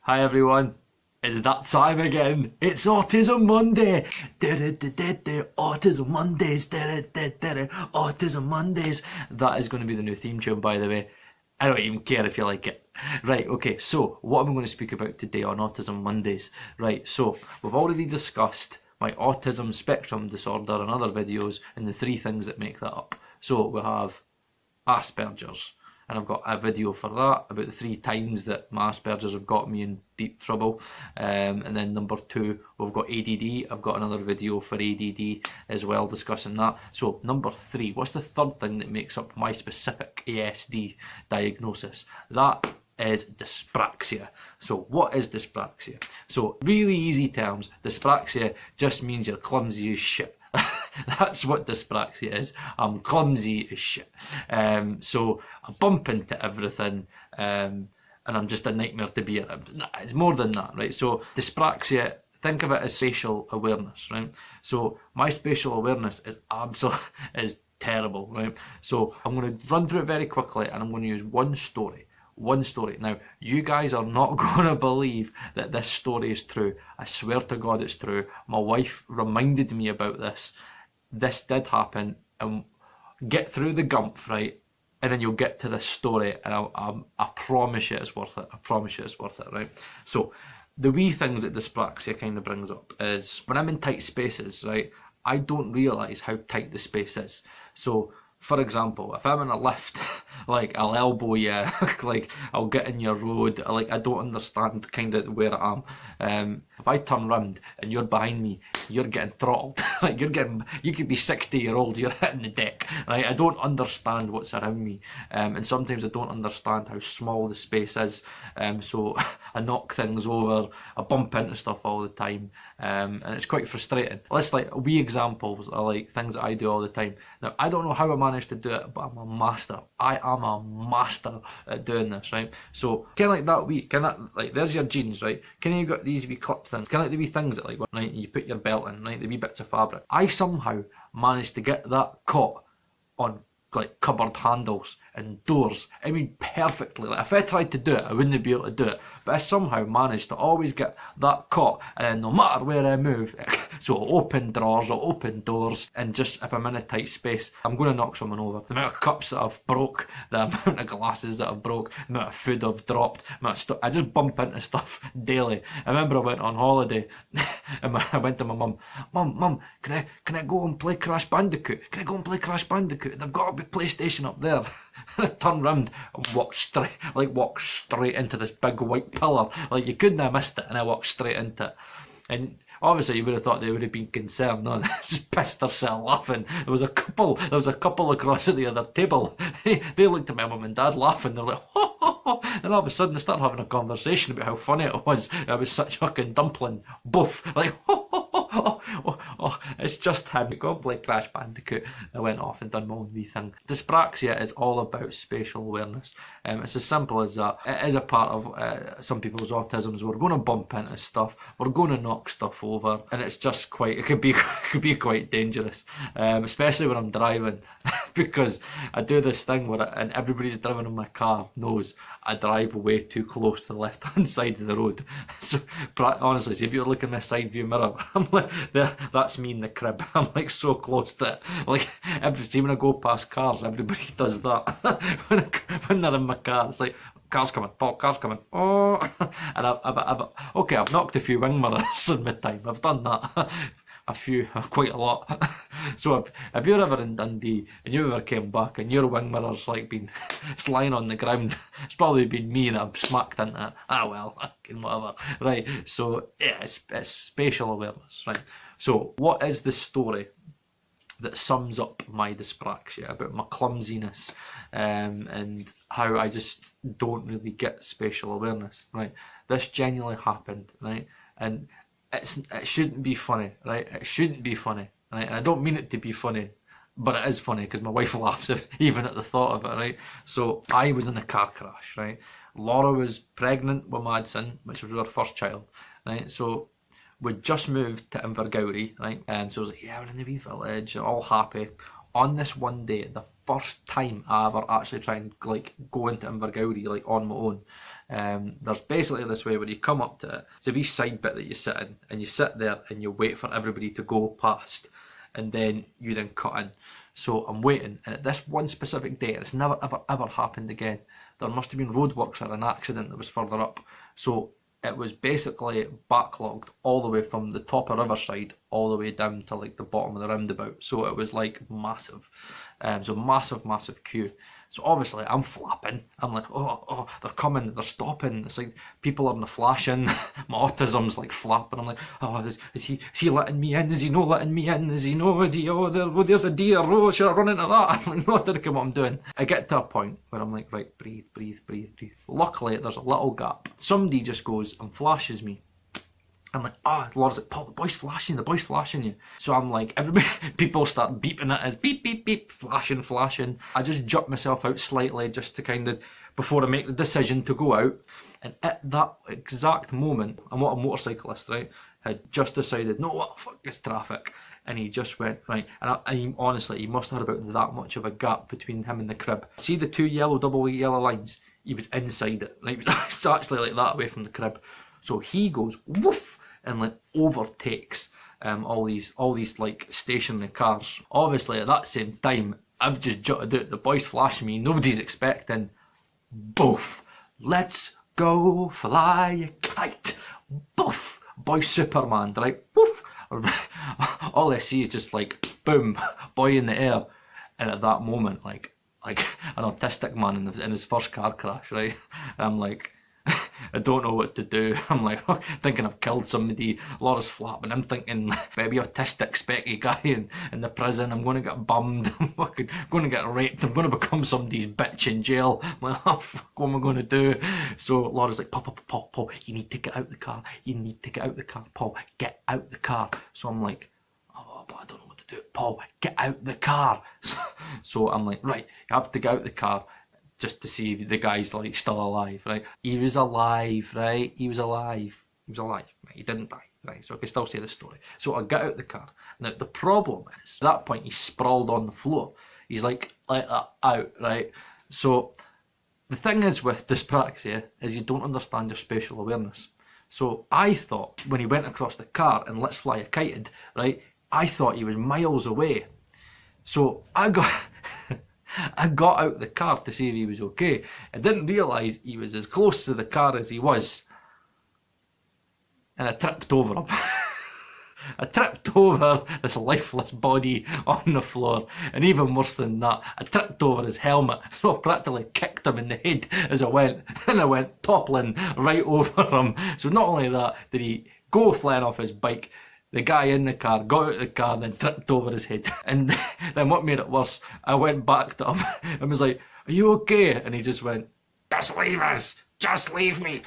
Hi everyone, it's that time again. It's Autism Monday. Autism Mondays. Autism Mondays. That is going to be the new theme tune, by the way. I don't even care if you like it. Right, okay, so what am I going to speak about today on Autism Mondays? Right, so we've already discussed my autism spectrum disorder in other videos and the three things that make that up. So we have Asperger's, and I've got a video for that about the 3 times that my Asperger's have got me in deep trouble. And then number 2, we've got ADD. I've got another video for ADD as well discussing that. So number 3, what's the third thing that makes up my specific ASD diagnosis? That is dyspraxia. So what is dyspraxia? So really easy terms, dyspraxia just means you're clumsy as shit. That's what dyspraxia is. I'm clumsy as shit. So I bump into everything and I'm just a nightmare to be around. Nah, it's more than that, right? So dyspraxia, think of it as spatial awareness, right? So my spatial awareness is terrible, right? So I'm going to run through it very quickly and I'm going to use one story. Now, you guys are not going to believe that this story is true. I swear to God it's true. My wife reminded me about this. This did happen. And get through the gump, right? And then you'll get to this story and I promise you it's worth it. I promise you it's worth it, right? So, the wee things that dyspraxia kind of brings up is when I'm in tight spaces, right? I don't realise how tight the space is. So, for example, if I'm in a lift, like I'll elbow you, like I'll get in your road, like I don't understand kind of where I am. If I turn round and you're behind me, you're getting throttled. Like you could be 60-year-old, you're hitting the deck, right? I don't understand what's around me, and sometimes I don't understand how small the space is. So I knock things over, I bump into stuff all the time, and it's quite frustrating. Let's like wee examples are like things that I do all the time. Now I don't know how I managed to do it, but I'm a master. I am a master at doing this, right? So kind of like that wee, kind of like there's your jeans, right? Kind of you got these wee clip things, kind of like the wee things that like right, you put your belt in, right? The wee bits of fabric. I somehow managed to get that caught on like cupboard handles and doors. I mean perfectly. Like if I tried to do it, I wouldn't be able to do it. But I somehow managed to always get that caught, and no matter where I move, so I'll open drawers, I'll open doors, and just if I'm in a tight space, I'm going to knock someone over. The amount of cups that I've broke, the amount of glasses that I've broke, the amount of food I've dropped, the amount of stuff. I just bump into stuff daily. I remember I went on holiday and I went to my mum. Mum, can I go and play Crash Bandicoot? Can I go and play Crash Bandicoot? They've got a big PlayStation up there. And I turned round and walked straight into this big white pillar. Like you couldn't have missed it, and I walked straight into it. And obviously you would have thought they would have been concerned. No, they just pissed themselves laughing. There was a couple across at the other table. They looked at my mum and dad laughing. They're like, ho, ho, ho. And all of a sudden they started having a conversation about how funny it was. I was such a fucking dumpling. Boof. Like, ho, ho, ho, oh, it's just him. Go and play Crash Bandicoot. I went off and done my own wee thing. Dyspraxia is all about spatial awareness. It's as simple as that. It is a part of some people's autisms. We're going to bump into stuff. We're going to knock stuff over, and it's just it could be quite dangerous, especially when I'm driving, because I do this thing where and everybody's driving in my car knows I drive way too close to the left-hand side of the road. So honestly, see if you're looking in my side view mirror, I'm like, that's me in the crib. I'm like so close to it. Like when I go past cars, everybody does that. when they're in my car, it's like, car's coming, car's coming, oh. And I've knocked a few wing mirrors in my time. I've done that. Quite a lot. So if you're ever in Dundee and you ever came back and your wing mirror's like it's lying on the ground, it's probably been me that I've smacked into it. Ah well, whatever. Right, so yeah, it's spatial awareness, right? So what is the story that sums up my dyspraxia, about my clumsiness, and how I just don't really get spatial awareness, right? This genuinely happened, right? And it shouldn't be funny, right? It shouldn't be funny, right? And I don't mean it to be funny, but it is funny because my wife laughs even at the thought of it, right? So I was in a car crash, right? Laura was pregnant with Madsen, which was our first child, right? So we'd just moved to Invergowrie, right? So I was like, yeah, we're in the wee village, all happy. On this one day, the first time I ever actually tried and like go into Invergowrie like on my own. There's basically this way where you come up to it. It's a wee side bit that you sit in, and you sit there and you wait for everybody to go past, and then you then cut in. So I'm waiting, and at this one specific day, and it's never ever happened again, there must have been roadworks or an accident that was further up. So it was basically backlogged all the way from the top of Riverside all the way down to like the bottom of the roundabout. So it was like massive. So massive queue. So obviously I'm flapping. I'm like, oh, they're coming, they're stopping. It's like people are flashing. My autism's like flapping. I'm like, oh, is he letting me in? Is he not letting me in? Is he no? Is he? Oh, there's a deer. Oh, should I run into that? I'm like, no, I don't know what I'm doing. I get to a point where I'm like, right, breathe. Luckily, there's a little gap. Somebody just goes and flashes me. I'm like, Laura's like, Paul, the boy's flashing you. So I'm like, everybody, people start beeping at us, beep, flashing. I just jumped myself out slightly just to kind of, before I make the decision to go out. And at that exact moment, I'm not a motorcyclist, right? Had just decided, no, what, fuck this traffic. And he just went, right. And honestly, he must have had about that much of a gap between him and the crib. See the two double yellow lines? He was inside it, right? He was actually like that away from the crib. So he goes, woof, and like overtakes all these like stationary cars. Obviously at that same time, I've just jutted out, the boy's flashing me, nobody's expecting. Boof! Let's go fly a kite. Boof! Boy Superman, right? Woof! All I see is just like, boom, boy in the air. And at that moment, like an autistic man in his first car crash, right? And I'm like, I don't know what to do. I'm like, thinking I've killed somebody. Laura's flapping. I'm thinking, maybe autistic specky guy in the prison. I'm going to get bummed. I'm fucking going to get raped. I'm going to become somebody's bitch in jail. I'm like, oh fuck, what am I going to do? So Laura's like, Paul, you need to get out the car. Paul, get out the car. So I'm like, oh, but I don't know what to do. Paul, get out the car. So I'm like, right, you have to get out the car. Just to see if the guy's like still alive, right? He was alive, right? He was alive. Right? He didn't die, right? So I can still say the story. So I get out the car. Now the problem is, at that point he's sprawled on the floor. He's like that out, right? So the thing is with dyspraxia is you don't understand your spatial awareness. So I thought when he went across the car and Let's Fly a Kited, right? I thought he was miles away. So I got out the car to see if he was okay. I didn't realise he was as close to the car as he was. And I tripped over him. I tripped over this lifeless body on the floor. And even worse than that, I tripped over his helmet. So I practically kicked him in the head as I went. And I went toppling right over him. So not only that, did he go flying off his bike, the guy in the car got out of the car and then tripped over his head. And then what made it worse, I went back to him and was like, are you okay? And he just went, just leave us. Just leave me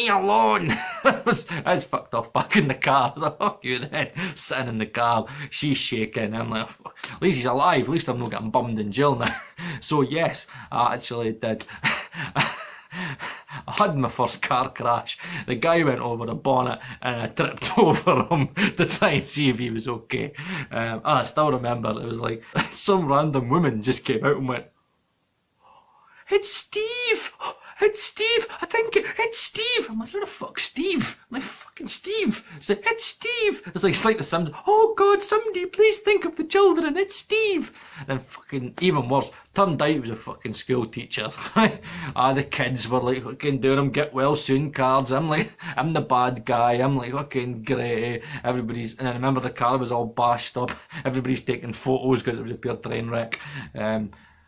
alone. I was fucked off back in the car. I was like, fuck you then. Sitting in the car, she's shaking. I'm like, at least he's alive. At least I'm not getting bummed in jail now. So yes, I actually did. I had my first car crash. The guy went over the bonnet and I tripped over him to try and see if he was okay. And I still remember it was like some random woman just came out and went, it's Steve! It's Steve! I think it's Steve! I'm like, who the fuck's Steve? I'm like, fucking Steve! It's like, it's Steve! It's like the Sims. Oh God, somebody please think of the children, it's Steve! And then fucking, even worse, turned out he was a fucking school teacher. The kids were like fucking doing them get well soon cards. I'm like, I'm the bad guy. I'm like, fucking great. Everybody's, and I remember the car was all bashed up. Everybody's taking photos because it was a pure train wreck.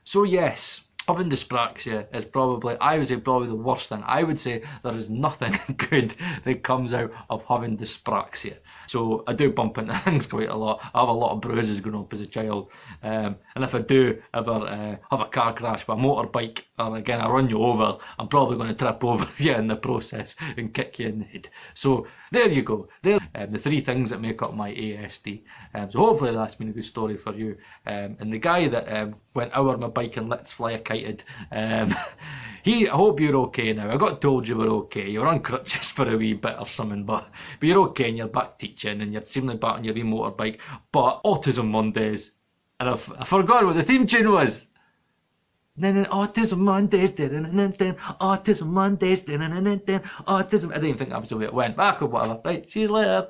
So yes, having dyspraxia is probably, I would say, probably the worst thing. I would say there is nothing good that comes out of having dyspraxia. So I do bump into things quite a lot. I have a lot of bruises growing up as a child. And if I do ever have a car crash with a motorbike, or again I run you over, I'm probably going to trip over you in the process and kick you in the head. So there you go. There the three things that make up my ASD. So hopefully that's been a good story for you. And the guy that went over my bike and Let's Fly a Kited, I hope you're okay now. I got told you were okay. You were on crutches for a wee bit or something, but you're okay and you're back teaching and you're seemingly back on your wee motorbike. But Autism Mondays, and I forgot what the theme tune was. Autism Mondays, Autism Mondays, Autism. I didn't even think that was the way it went. Back or whatever. Right, see you later.